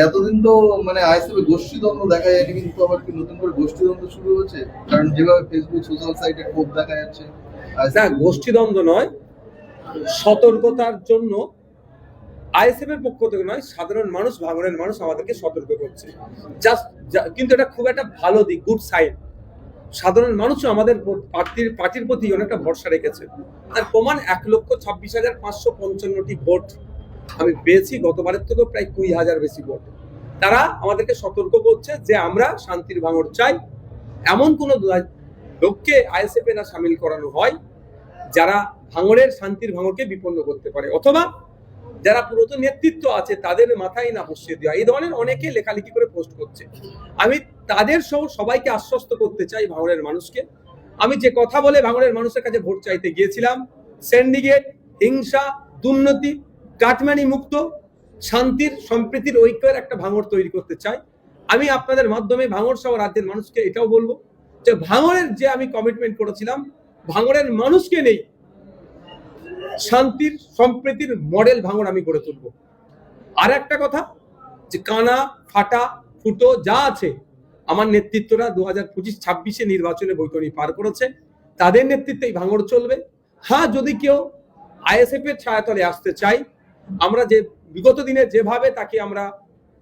এতদিন তো মানে আইএসএফ গোষ্ঠীদ্বন্দ্ব দেখা যায়নি, কিন্তু আবার কি নতুন করে গোষ্ঠীদ্বন্দ্ব শুরু হয়েছে? কারণ যেভাবে ফেসবুক সোশ্যাল সাইটে ক্ষোভ দেখা যাচ্ছে। না, গোষ্ঠীদ্বন্দ্ব নয়, সতর্কতার জন্য আইএসএফ এর পক্ষ থেকে নয়, সাধারণ মানুষ, ভাঙড়ের মানুষ আমাদেরকে সতর্ক করছে। জাস্ট কিন্তু এটা খুব একটা ভালো দিক, গুড সাইড। সাধারণ মানুষও আমাদের পার্টির প্রতি অনেকটা ভরসা রেখেছে। তার প্রমাণ 1,26,555টি ভোট আমি পেয়েছি, গতবারের থেকেও প্রায় 20,000 বেশি ভোট। তারা আমাদেরকে সতর্ক করছে যে আমরা শান্তির ভাঙড় চাই, এমন কোন লোককে আইএসএফ এ না সামিল করানো হয় যারা ভাঙড়ের শান্তির ভাঙড়কে বিপন্ন করতে পারে, অথবা যারা পুরাতন নেতৃত্ব আছে তাদের মাথায় না বসিয়ে দেওয়া। এই ধরনের অনেকে লেখালেখি করে পোস্ট করছে। আমি তাদের সহ সবাইকে আশ্বস্ত করতে চাই, ভাঙড়ের মানুষকে। আমি যে কথা বলে ভাঙড়ের মানুষের কাছে ভোট চাইতে গিয়েছিলাম, সিন্ডিকেট, হিংসা, দুর্নীতি, কাটমানি মুক্ত, শান্তির, সম্প্রীতির, ঐক্যের একটা ভাঙড় তৈরি করতে চাই। আমি আপনাদের মাধ্যমে ভাঙড় সহ রাজ্যের মানুষকে এটাও বলবো যে ভাঙড়ের যে আমি কমিটমেন্ট করেছিলাম, ভাঙড়ের মানুষকে নেই শান্তির, সম্প্রীতির মডেল ভাঙড় আমি গড়ে তুলবো। আর একটা কথা, যে কানা, ফাটা, ফুটো যা আছে, আমার নেতৃত্বরা 2025-26 নির্বাচনে বৈতরণী পার করেছে, তাদের নেতৃত্বেই ভাঙড় চলবে। হ্যাঁ, যদি কেউ আইএসএফ এর ছায়াতলে আসতে চাই, আমরা যে বিগত দিনে যেভাবে তাকে আমরা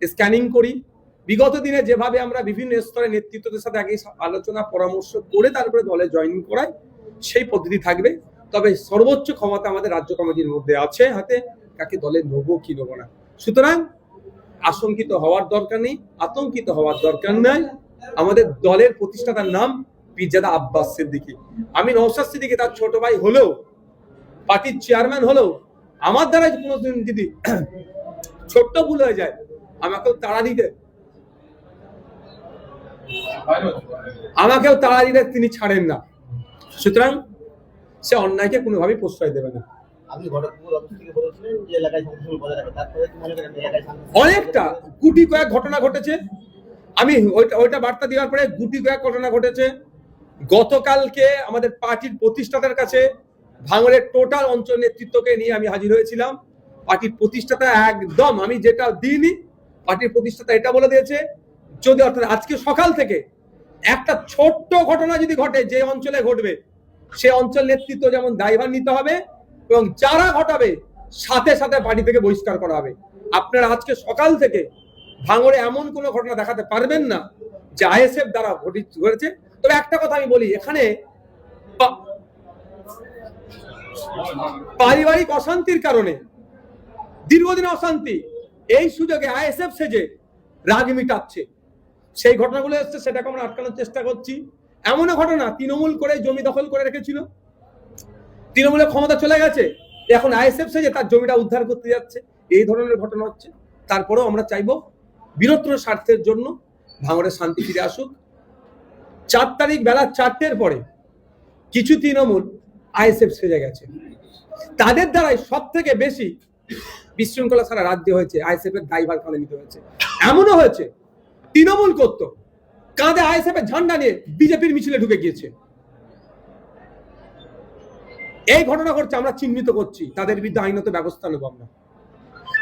স্ক্যানিং করি, বিগত দিনে যেভাবে আমরা বিভিন্ন স্তরের নেতৃত্বদের সাথে আগে আলোচনা পরামর্শ করে তারপরে দলে জয়েন করাই, সেই পদ্ধতি থাকবে। তবে সর্বোচ্চ ক্ষমতা আমাদের রাজ্য কমিটির মধ্যে আছে হাতে, কাকে দলে নেবো কি নেবো না। সুতরাং আশঙ্কিত হওয়ার দরকার নেই, আতঙ্কিত হওয়ার দরকার নাই। আমাদের দলের প্রতিষ্ঠাতার নাম পীরজাদা আব্বাস সিদ্দিকী। আমি নওশাদ সিদ্দিকী তার ছোট ভাই হলেও, পার্টির চেয়ারম্যান হলেও, আমার দ্বারা কোনোদিন যদি ছোট্ট ভুল হয়ে যায়, আমাকেও তাড়া দিতে তিনি ছাড়েন না। সুতরাং সে অন্যায়কে কোনোভাবেই প্রশ্রয় দেবে না। অনেকটা গুটি কয়েক ঘটনা ঘটেছে, আমি ওইটা বার্তা দেওয়ার পরে গুটি কয়েক ঘটনা ঘটেছে। গতকালকে আমাদের পার্টির প্রতিষ্ঠাতার কাছে ভাঙড়ের টোটাল অঞ্চল নেতৃত্বকে নিয়ে আমি হাজির হয়েছিলাম। পার্টির প্রতিষ্ঠাতা একদম, আমি যেটা দিইনি, পার্টির প্রতিষ্ঠাতা এটা বলে দিয়েছে, যদি অর্থাৎ আজকে সকাল থেকে একটা ছোট্ট ঘটনা যদি ঘটে, যে অঞ্চলে ঘটবে সে অঞ্চল নেতৃত্ব যেমন দায়ভার নিতে হবে, এবং যারা ঘটাবে সাথে সাথে পার্টি থেকে বহিষ্কার করা হবে। আপনারা আজকে সকাল থেকে ভাঙড়ে এমন কোনো ঘটনা দেখাতে পারবেন না যে আইএসএফ দ্বারা ঘটেছে। তবে একটা কথা আমি বলি, এখানে পারিবারিক অশান্তির কারণে, দীর্ঘদিন অশান্তি, এই সুযোগে আইএসএফ সেজে রাগ মিটাচ্ছে, সেই ঘটনাগুলো এসছে, সেটাকে আমরা আটকানোর চেষ্টা করছি। এমনও ঘটনা, তৃণমূল করে জমি দখল করে রেখেছিল, তৃণমূলের ক্ষমতা চলে গেছে, এখন আইএসএফ সেজে তার জমিটা উদ্ধার করতে যাচ্ছে, এই ধরনের ঘটনা হচ্ছে। তারপরেও আমরা চাইবো বৃহত্তর স্বার্থের জন্য ভাঙড়ে শান্তি ফিরে আসুক। 4 তারিখ বেলা 4টের পরে কিছু তৃণমূল আইএসএফ সেজে গেছে, তাদের দ্বারাই সব থেকে বেশি বিশৃঙ্খলা সারা রাজ্যে হয়েছে, আইএসএফ এর দায়ভার কাঁধে নিতে হয়েছে। এমনও হয়েছে তৃণমূল করত কাঁধে আইএসএফ এর ঝান্ডা নিয়ে বিজেপির মিছিলে ঢুকে গিয়েছে। এই ঘটনা ঘটছে, আমরা চিহ্নিত করছি, তাদের বিরুদ্ধে আইনত ব্যবস্থা নেব আমরা।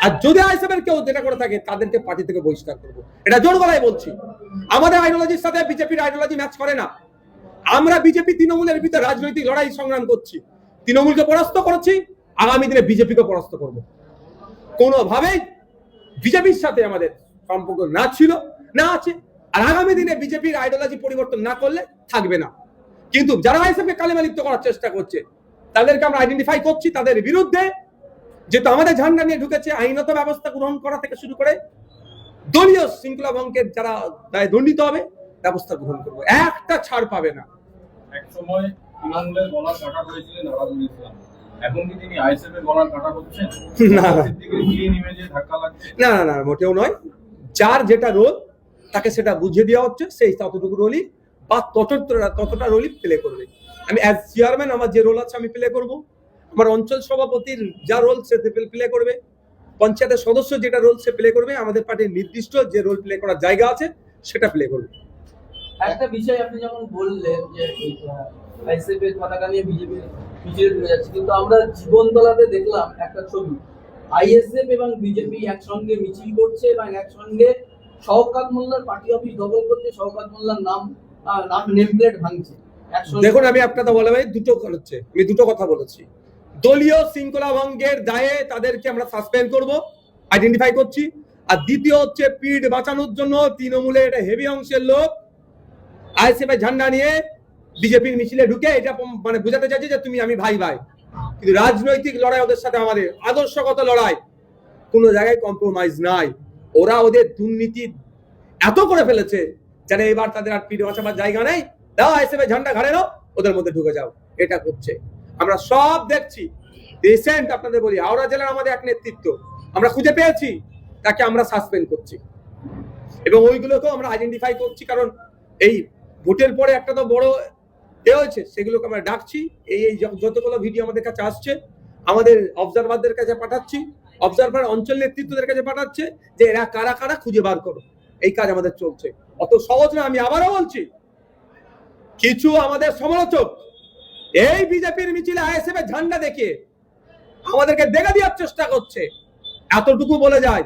আর যদি আইএসএফ এর কেউ যেটা করে থাকে, তাদেরকে পার্টি থেকে বহিষ্কার করবো, এটা জোর গলায় বলছি। আমাদের আইডিওলজির সাথে বিজেপির আইডিওলজি ম্যাচ করে না। আমরা বিজেপি তৃণমূলের ভিতরে রাজনৈতিক লড়াই সংগ্রাম করছি, তৃণমূলকে পরাস্ত করেছি, আগামী দিনে বিজেপিকে পরাস্ত করব। কোনোভাবেই বিজেপির সাথে আমাদের সম্পর্ক না ছিল, না আছে, আর আগামী দিনে বিজেপির আইডিওলজি পরিবর্তন না করলে থাকবে না। কিন্তু যারা আইএসএফকে কালিমা লিপ্ত করার চেষ্টা করছে, তাদেরকে আমরা আইডেন্টিফাই করছি, তাদের বিরুদ্ধে যেহেতু আমাদের ঝান্ডা নিয়ে ঢুকেছে, আইনত ব্যবস্থা গ্রহণ করা থেকে শুরু করে দলীয় শৃঙ্খলা ভঙ্গের যারা দায় দণ্ডিত হবে, ব্যবস্থা গ্রহণ করবো, একটা ছাড় পাবে না। এক সময় তৃণমূলের গলার কাটা করেছিলেন আরাবুল ইসলাম, এখন কি তিনি আইএসএফ এর গলার কাটা করছেন? না না না, মোটেও নয়। যার যেটা রোল তাকে সেটা বুঝিয়ে দেওয়া হচ্ছে, সেই ততটুকু রোলই বা ততটা রোলই প্লে করবে। আমি অ্যাজ চেয়ারম্যান আমার যে রোল আছে আমি প্লে করব, আমার অঞ্চল সভাপতির যা রোল সে প্লে করবে, পঞ্চায়েতের সদস্য যেটা রোল সে প্লে করবে, আমাদের পার্টির নির্দিষ্ট যে রোল প্লে করার জায়গা আছে সেটা প্লে করবে। একটা বিষয় আপনি যখন বললেন যে আইএসএফ এর পতাকা নিয়ে বিজেপি মিছিলে ঢুকে যাচ্ছে, কিন্তু আমরা জীবনতলাতে দেখলাম একটা ছবি আইএসএফ এবং বিজেপি একসঙ্গে মিছিল করছে এবং একসঙ্গে শওকত মোল্লার পার্টি অফিস দখল করছে, শওকত মোল্লার নাম নেম প্লেট ভাঙছে একসঙ্গে। দেখুন, আমি আপনাকে বলা ভাই আমি দুটো কথা বলেছি। দলীয় শৃঙ্খলা ভঙ্গের দায়ে তাদেরকে আমরা সাসপেন্ড করব, আইডেন্টিফাই করছি। আর দ্বিতীয় হচ্ছে পিঠ বাঁচানোর জন্য তৃণমূলের একটা হেভি অংশের লোক আইএসএফ এর ঝান্ডা নিয়ে বিজেপির মিছিলে ঢুকে এটা মানে বোঝাতে চাইছে যে তুমি আমি ভাই ভাই। কিন্তু রাজনৈতিক লড়াই ওদের সাথে আমাদের আদর্শগত লড়াই, কোনো জায়গায় কম্প্রোমাইজ নাই। ওরা ওদের দুর্নীতি এত করে ফেলেছে যেন এবার তাদের আর পিঠ বাঁচাবার জায়গা নেই। দাও আইএসএফ এর ঝান্ডা ঘাড়ে নাও, ওদের মধ্যে ঢুকে যাও। এটা করছে, আমরা সব দেখছি। রিসেন্ট আপনাদের বলি, হাওড়া জেলার আমাদের এক নেতৃত্ব আমরা খুঁজে পেয়েছি, তাকে আমরা সাসপেন্ড করছি এবং ওইগুলোকেও আমরা আইডেন্টিফাই করছি। কারণ এই ভোটের পরে একটা তো বড় হয়েছে, সেগুলোকে আমরা ডাকছি। এই যতগুলো ভিডিও আমাদের কাছে আসছে আমাদের অবজারভারদের কাছে পাঠাচ্ছি, অবজারভার অঞ্চল নেতৃত্বদের কাছে পাঠাচ্ছে যে এরা কারা কারা খুঁজে বার করো। এই কাজ আমাদের চলছে, অত সহজ না। আমি আবারও বলছি, কিছু আমাদের সমালোচক এই বিজেপির মিছিলে আইএসএফ এর ঝান্ডা দেখিয়ে আমাদেরকে দেখা দেওয়ার চেষ্টা করছে। এতটুকু বলে যায়,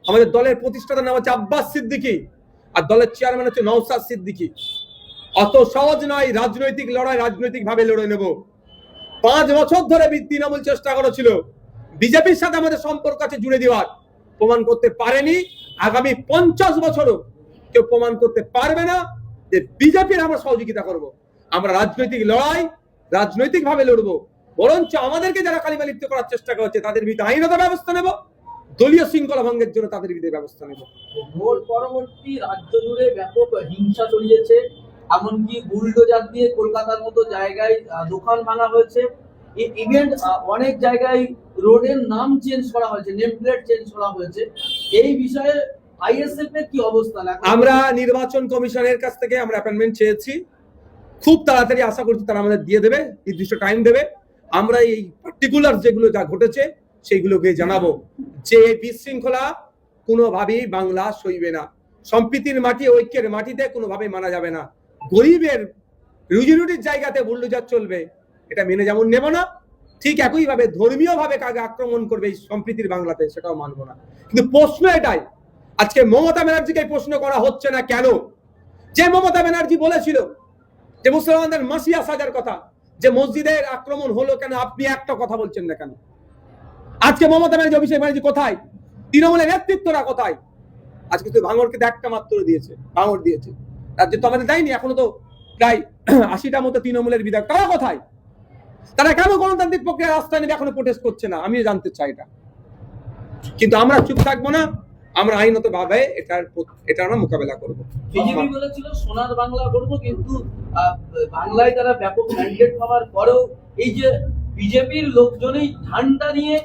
আমাদের দলের প্রতিষ্ঠাতার নাম হচ্ছে আব্বাস সিদ্দিকী আর দলের চেয়ারম্যান হচ্ছে নওশাদ সিদ্দিকী। অত সহজ নয় রাজনৈতিক লড়াই, রাজনৈতিক ভাবে লড়ে নেব। 5 বছর ধরে তৃণমূল চেষ্টা করেছিল বিজেপির সাথে আমাদের সম্পর্ক আছে জুড়ে দেওয়ার, প্রমাণ করতে পারেনি। আগামী 50 বছরও কেউ প্রমাণ করতে পারবে না যে বিজেপির আমরা সহযোগিতা করব। আমরা রাজনৈতিক লড়াই রাজনৈতিক ভাবে লড়বো, বরঞ্চ আমাদেরকে যারা কালিমা লিপ্ত করার চেষ্টা করছে তাদের বিরুদ্ধে আইনত ব্যবস্থা নেব, দলীয় শৃঙ্খলা ভঙ্গের জন্য তাদের বিরুদ্ধে ব্যবস্থা নেব। ভোট পরবর্তী রাজ্য জুড়ে ব্যাপক হিংসা ছড়িয়েছে, এমনকি বুলডোজার দিয়ে কলকাতার মতো জায়গায় দোকান ভাঙা হয়েছে। ইভেন্ট অনেক জায়গায় রোডের নাম চেঞ্জ করা হয়েছে, নেম প্লেট চেঞ্জ করা হয়েছে। এই বিষয়ে আইএসএফ এর কি অবস্থান? আমরা নির্বাচন কমিশনের কাছ থেকে আমরা অ্যাপয়েন্টমেন্ট চেয়েছি, খুব তাড়াতাড়ি আশা করছি তারা আমাদের দিয়ে দেবে, নির্দিষ্ট টাইম দেবে। আমরা এই পার্টিকুলার যেগুলো যা ঘটেছে সেইগুলোকে জানাবো যে বিশৃঙ্খলা কোনোভাবেই বাংলা সইবে না। সম্প্রীতির মাটি, ঐক্যের মাটিতে কোনোভাবেই মানা যাবে না। গরিবের রুজি রুটির জায়গাতে বুলডোজার চলবে, এটা মেনে যেমন নেব না, ঠিক একই ভাবে ধর্মীয় ভাবে কাকে আক্রমণ করবে এই সম্প্রীতির বাংলাতে, সেটাও মানবো না। কিন্তু প্রশ্ন এটাই, আজকে মমতা ব্যানার্জিকে প্রশ্ন করা হচ্ছে না কেন? যে মমতা ব্যানার্জি বলেছিল যে মুসলমানদের মাসিয়া সাজার কথা, যে মসজিদের আক্রমণ হলো কেন, আপনি একটা কথা বলছেন না কেন? আজকে মমতা ব্যানার্জি, অভিষেক ব্যানার্জি কোথায়? তৃণমূলের নেতৃত্বরা কোথায়? আজকে তো ভাঙড়কে একটা মাত্র দিয়েছে, ভাঙড় দিয়েছে, রাজ্যে তো আমাদের দেয়নি। এখনো তো প্রায় 80টা মতো তৃণমূলের বিধায়ক, তারা কোথায়? তারা কেন গণতান্ত্রিক প্রক্রিয়া রাস্তায় নেমে এখনো প্রোটেস্ট করছে না? আমিও জানতে চাই এটা। কিন্তু আমরা চুপ থাকবো না, আমরা আইনত ভাবে এটা আমরা মোকাবেলা করবো। বিজেপি বলেছিল সোনার বাংলা করবো, কিন্তু বাংলায় তারা ব্যাপক ম্যান্ডেট পাওয়ার পরেও এই যে বিজেপির লোকজনই ঝান্ডা নিয়ে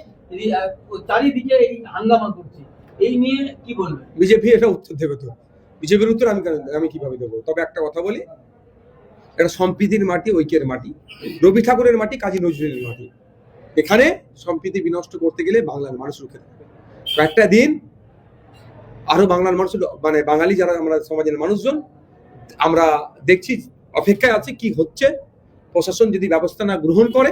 চারিদিকে এই হাঙ্গামা করছে, এই নিয়ে কি বলবেন? বিজেপি এটা উত্তর দেবে তো, বিজেপির উত্তর আমি কিভাবে দেবো? তবে একটা কথা বলি, এটা সম্প্রীতির মাটি, ঐক্যের মাটি, রবি ঠাকুরের মাটি, কাজী নজরুলের মাটি। এখানে সম্প্রীতি বিনষ্ট করতে গেলে বাংলার মানুষ রুখে থাকবে। একটা দিন আরো বাংলার মানুষ, মানে বাঙালি যারা আমরা সমাজের মানুষজন, আমরা দেখছি, অপেক্ষায় আছে কি হচ্ছে। প্রশাসন যদি ব্যবস্থা না গ্রহণ করে,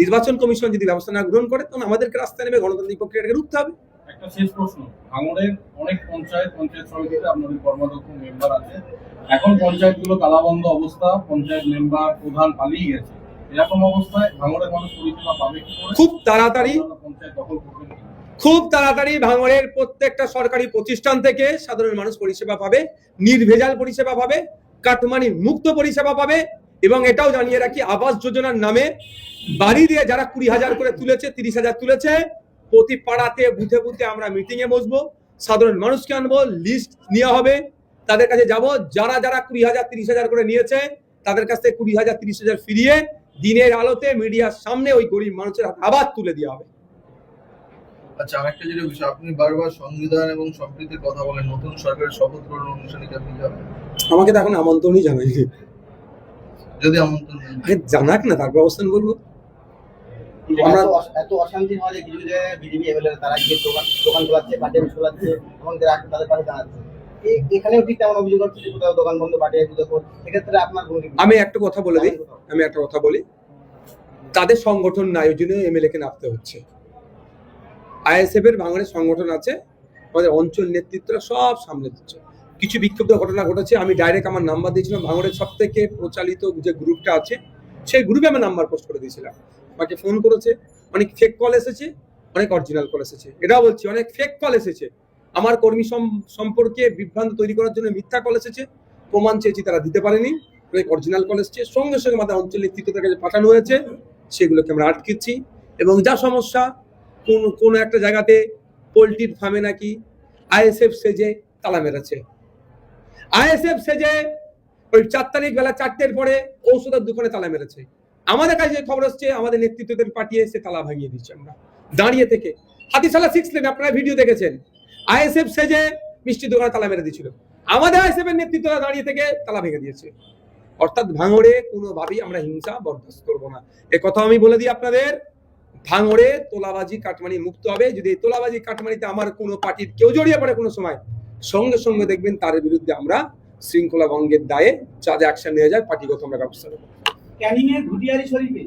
নির্বাচন কমিশন যদি ব্যবস্থা না গ্রহণ করে, তখন আমাদেরকে রাস্তায় নেমে গণতান্ত্রিক প্রক্রিয়াটাকে রুখতে হবে। একটা শেষ প্রশ্ন, ভাঙড়ের অনেক পঞ্চায়েত সমিতিতে আপনাদের কর্মাধ্যক্ষ মেম্বার আছে, এখন পঞ্চায়েতগুলো তালাবন্ধ অবস্থা, পঞ্চায়েত মেম্বার প্রধান পালিয়ে গেছে, এরকম অবস্থায় ভাঙড়ের মানুষ পরিষেবা পাবে কি করে? খুব তাড়াতাড়ি পঞ্চায়েত দখল করবেন কি? খুব তাড়াতাড়ি ভাঙড়ের প্রত্যেকটা সরকারি প্রতিষ্ঠান থেকে সাধারণ মানুষ পরিষেবা পাবে, নির্ভেজাল পরিষেবা পাবে, কাটমানি মুক্ত পরিষেবা পাবে। এবং এটাও জানিয়ে রাখি, আবাস যোজনার নামে বাড়ি দিয়ে যারা 20,000 করে তুলেছে, 30,000 তুলেছে, প্রতি পাড়াতে বুথে বুথে আমরা মিটিং এ বসবো, সাধারণ মানুষকে আনবো, লিস্ট নেওয়া হবে, তাদের কাছে যাব, যারা যারা 20,000 30,000 করে নিয়েছে তাদের কাছ থেকে 20,000 30,000 ফিরিয়ে দিনের আলোতে মিডিয়ার সামনে ওই গরিব মানুষের আবার তুলে দেওয়া হবে। আচ্ছা, আরেকটা যেটা বিষয়, আপনি বারবার সংবিধান এবং সম্প্রীতির কথা বলেন, নতুন সরকারের শপথ গ্রহণ অনুষ্ঠানে কি আপনি যাবেন? আমাকে তো এখন আমন্ত্রণই জানাই, যদি আমন্ত্রণ জানাক না, তারপর অবস্থান বলবো। আমরা এত অশান্তি হয় যে কিছু কিছু জায়গায় বিজেপি এমএলএ তারা গিয়ে দোকান খোলাচ্ছে, পার্টি অফিস খোলাচ্ছে এবং তাদের পাশে দাঁড়াচ্ছে। এখানেও ঠিক তেমন অভিযোগ হচ্ছে যে কোথাও দোকান বন্ধ, পার্টি অফিস দখল। এক্ষেত্রে আপনার আমি একটা কথা বলে দিই, তাদের সংগঠন নাই, ওই জন্য এমএলএ কে নামতে হচ্ছে। আইএসএফ এর ভাঙড়ের সংগঠন আছে, আমাদের অঞ্চল নেতৃত্বরা সব সামলে দিচ্ছে। কিছু বিক্ষুব্ধ ঘটনা ঘটেছে, আমি ডাইরেক্ট আমার নাম্বার দিয়েছিলাম, ভাঙড়ের সব থেকে প্রচালিত যে গ্রুপটা আছে সেই গ্রুপে আমার নাম্বার পোস্ট করে দিয়েছিলাম। আমাকে ফোন করেছে, অনেক ফেক কল এসেছে, অনেক অরিজিনাল কল এসেছে। এটাও বলছি, অনেক ফেক কল এসেছে, আমার কর্মী সম্পর্কে বিভ্রান্ত তৈরি করার জন্য মিথ্যা কল এসেছে, প্রমাণ চেয়েছি তারা দিতে পারেনি, অনেক অরিজিনাল কল এসেছে, সঙ্গে সঙ্গে আমাদের অঞ্চল নেতৃত্বের কাছে পাঠানো হয়েছে, সেগুলোকে আমরা আটকেছি। এবং যা সমস্যা, কোন একটা জায়গাতে পোলট্রির ফার্মে নাকি আইএসএফ সেজে তালা মেরেছে, আইএসএফ সেজে ওই 4 তারিখ বেলা 4টের পরে ঔষধের দোকানে তালা মেরেছে। আমাদের কাছে খবর হচ্ছে আমাদের নেতৃত্বদের পাঠিয়ে এসে তালা ভাঙিয়ে দিচ্ছে। আমরা দাঁড়িয়ে থেকে হাতিশালা 6 লেন আপনারা ভিডিও দেখেছেন, আইএসএফ সেজে মিষ্টি দোকানে তালা মেরে দিয়েছিল, আমাদের আইএসএফ এর নেতৃত্বরা দাঁড়িয়ে থেকে তালা ভেঙে দিয়েছে। অর্থাৎ ভাঙড়ে কোনোভাবেই আমরা হিংসা বরদাস্ত করবো না, এ কথা আমি বলে দিই আপনাদের। ভাঙড়ে তোলাবাজি কাটমানি মুক্ত হবে। যদি এই তোলাবাজি কাটমানিতে আমার কোনো পার্টির কেউ জড়িয়ে পড়ে কোনো সময়, সঙ্গে সঙ্গে দেখবেন তার বিরুদ্ধে আমরা শৃঙ্খলা ভঙ্গের দায়ে যা যা অ্যাকশন নেওয়া যায় পার্টিগত আমরা ব্যবস্থা নেব। ক্যানিং এর ঘুটিয়ারি শরীফে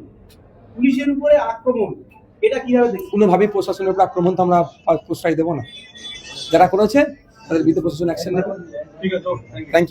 পুলিশের উপরে আক্রমণ, এটা কিভাবে দেখছেন? কোনোভাবেই প্রশাসনের উপর আক্রমণ তো আমরা প্রশ্রয় দেবো না, যারা করেছে তাদের বিরুদ্ধে প্রশাসন অ্যাকশন নেবে। ঠিক আছে, থ্যাংক ইউ। Thank you.